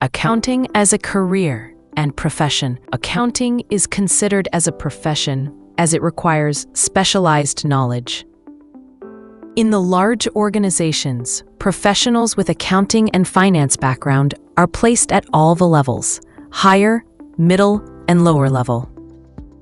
Accounting as a career and profession. Accounting is considered as a profession as it requires specialized knowledge. In the large organizations, professionals with accounting and finance background are placed at all the levels, higher, middle, and lower level.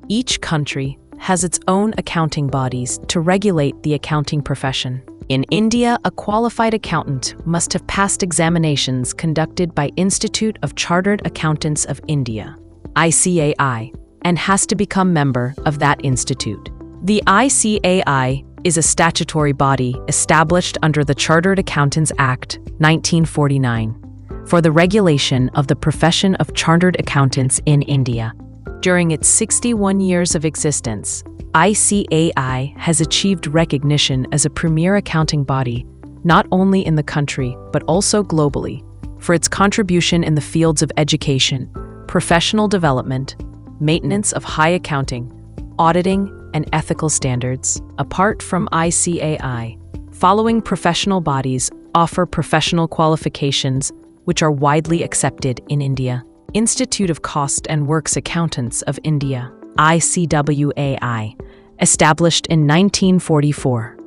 Each country has its own accounting bodies to regulate the accounting profession. In India, a qualified accountant must have passed examinations conducted by Institute of Chartered Accountants of India, ICAI, and has to become member of that institute. The ICAI is a statutory body established under the Chartered Accountants Act, 1949, for the regulation of the profession of chartered accountants in India. During its 61 years of existence, ICAI has achieved recognition as a premier accounting body, not only in the country but also globally, for its contribution in the fields of education, professional development, maintenance of high accounting, auditing, and ethical standards. Apart from ICAI, following professional bodies offer professional qualifications which are widely accepted in India. Institute of Cost and Works Accountants of India, ICWAI, established in 1944.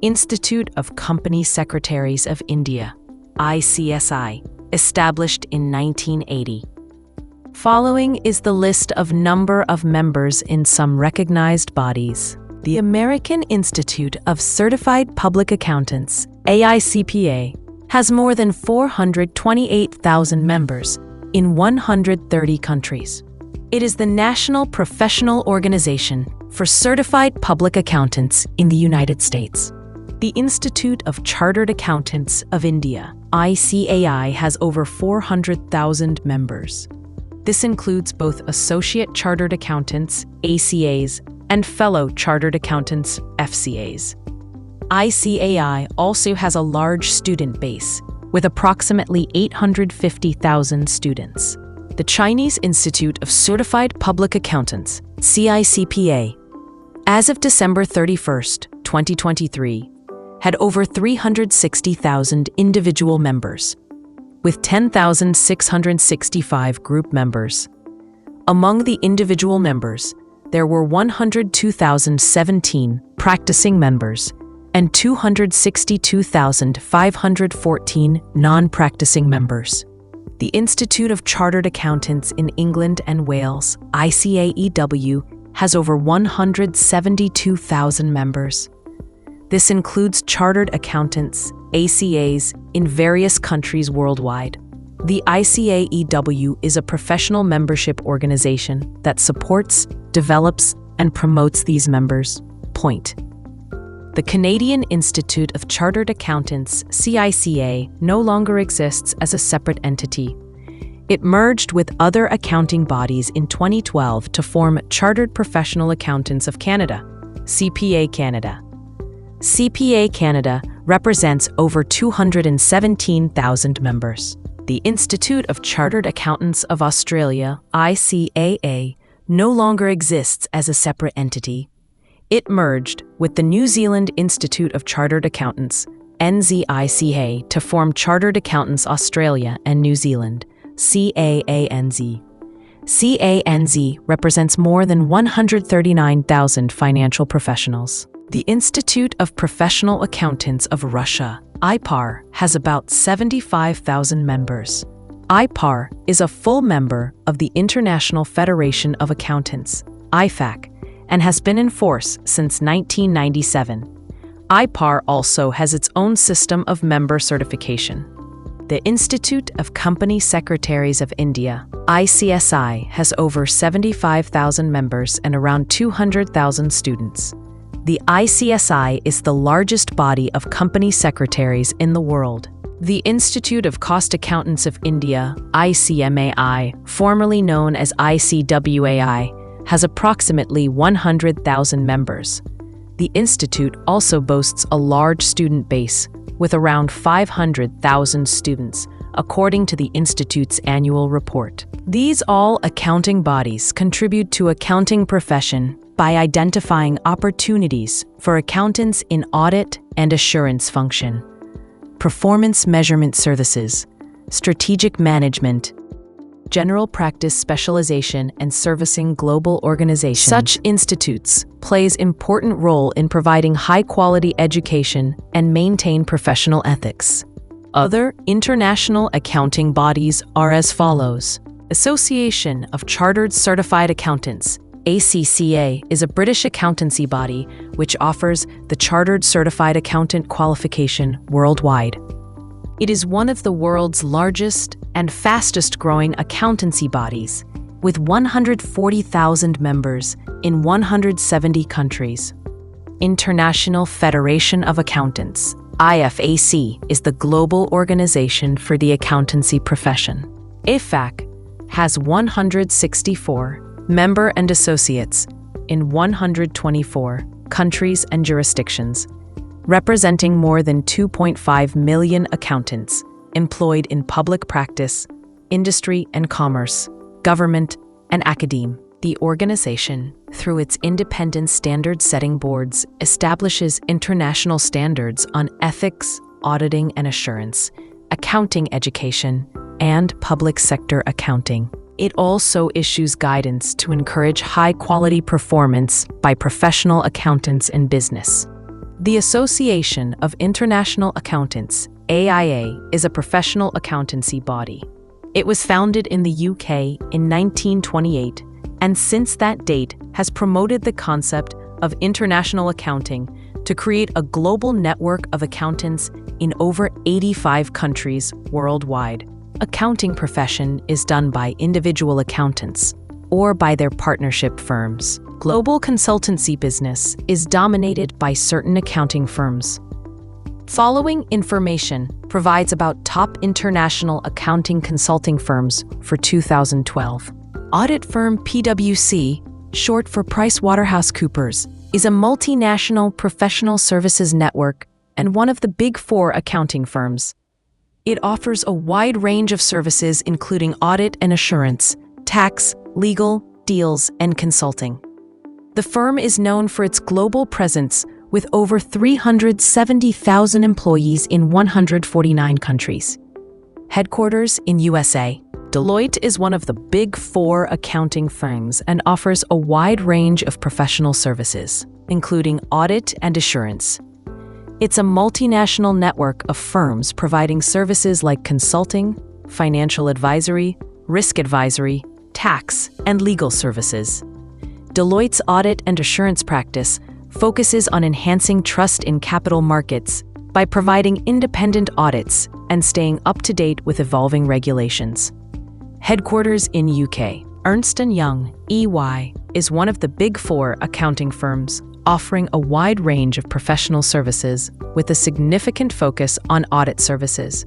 Institute of Company Secretaries of India, ICSI, established in 1980. Following is the list of number of members in some recognized bodies. The American Institute of Certified Public Accountants, AICPA, has more than 428,000 members in 130 countries. It is the national professional organization for certified public accountants in the United States. The Institute of Chartered Accountants of India, ICAI, has over 400,000 members. This includes both Associate Chartered Accountants, ACAs, and Fellow Chartered Accountants, FCAs. ICAI also has a large student base, with approximately 850,000 students. The Chinese Institute of Certified Public Accountants, CICPA, as of December 31, 2023, had over 360,000 individual members, with 10,665 group members. Among the individual members, there were 102,017 practicing members and 262,514 non-practicing members. The Institute of Chartered Accountants in England and Wales, ICAEW, has over 172,000 members. This includes chartered accountants, ACAs, in various countries worldwide. The ICAEW is a professional membership organization that supports, develops, and promotes these members. Point. The Canadian Institute of Chartered Accountants, CICA, no longer exists as a separate entity. It merged with other accounting bodies in 2012 to form Chartered Professional Accountants of Canada, CPA Canada. CPA Canada represents over 217,000 members. The Institute of Chartered Accountants of Australia, ICAA, no longer exists as a separate entity. It merged with the New Zealand Institute of Chartered Accountants, NZICA, to form Chartered Accountants Australia and New Zealand, CAANZ. CANZ represents more than 139,000 financial professionals. The Institute of Professional Accountants of Russia, IPAR, has about 75,000 members. IPAR is a full member of the International Federation of Accountants, IFAC, and has been in force since 1997. IPAR also has its own system of member certification. The Institute of Company Secretaries of India, ICSI, has over 75,000 members and around 200,000 students. The ICSI is the largest body of company secretaries in the world. The Institute of Cost Accountants of India, ICMAI, formerly known as ICWAI, has approximately 100,000 members. The institute also boasts a large student base, with around 500,000 students, according to the institute's annual report. These all accounting bodies contribute to accounting profession by identifying opportunities for accountants in audit and assurance function, performance measurement services, strategic management, general practice specialization, and servicing global organizations. Such institutes plays important role in providing high-quality education and maintain professional ethics. Other international accounting bodies are as follows. Association of Chartered Certified Accountants, ACCA, is a British accountancy body which offers the Chartered Certified Accountant qualification worldwide. It is one of the world's largest and fastest-growing accountancy bodies, with 140,000 members in 170 countries. International Federation of Accountants, IFAC, is the global organization for the accountancy profession. IFAC has 164 member and associates in 124 countries and jurisdictions, representing more than 2.5 million accountants employed in public practice, industry and commerce, government, and academia. The organization, through its independent standard-setting boards, establishes international standards on ethics, auditing and assurance, accounting education, and public sector accounting. It also issues guidance to encourage high-quality performance by professional accountants in business. The Association of International Accountants, AIA, is a professional accountancy body. It was founded in the UK in 1928, and since that date has promoted the concept of international accounting to create a global network of accountants in over 85 countries worldwide. Accounting profession is done by individual accountants or by their partnership firms. Global consultancy business is dominated by certain accounting firms. Following information provides about top international accounting consulting firms for 2012. Audit firm PwC, short for PricewaterhouseCoopers, is a multinational professional services network and one of the Big Four accounting firms. It offers a wide range of services including audit and assurance, tax, legal, deals, and consulting. The firm is known for its global presence with over 370,000 employees in 149 countries. Headquarters in USA. Deloitte is one of the Big Four accounting firms and offers a wide range of professional services, including audit and assurance. It's a multinational network of firms providing services like consulting, financial advisory, risk advisory, tax, and legal services. Deloitte's audit and assurance practice focuses on enhancing trust in capital markets by providing independent audits and staying up to date with evolving regulations. Headquarters in UK. Ernst Young, EY, is one of the Big Four accounting firms, offering a wide range of professional services with a significant focus on audit services.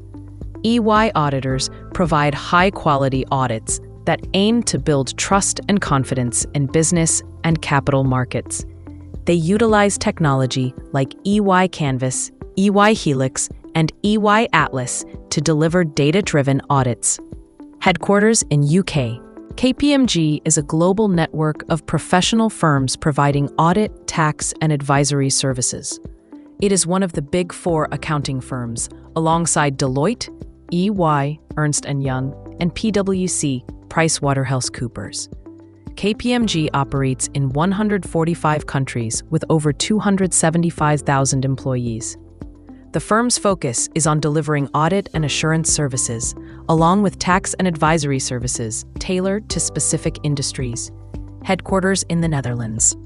EY auditors provide high-quality audits that aim to build trust and confidence in business and capital markets. They utilize technology like EY Canvas, EY Helix, and EY Atlas to deliver data-driven audits. Headquarters in UK. KPMG is a global network of professional firms providing audit, tax, and advisory services. It is one of the Big Four accounting firms, alongside Deloitte, EY, Ernst Young, and PwC, PricewaterhouseCoopers. KPMG operates in 145 countries with over 275,000 employees. The firm's focus is on delivering audit and assurance services, along with tax and advisory services tailored to specific industries. Headquarters in the Netherlands.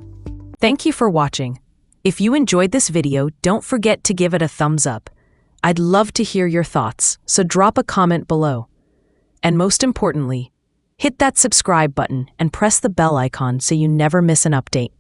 Thank you for watching. If you enjoyed this video, don't forget to give it a thumbs up. I'd love to hear your thoughts, so drop a comment below. And most importantly, hit that subscribe button and press the bell icon so you never miss an update.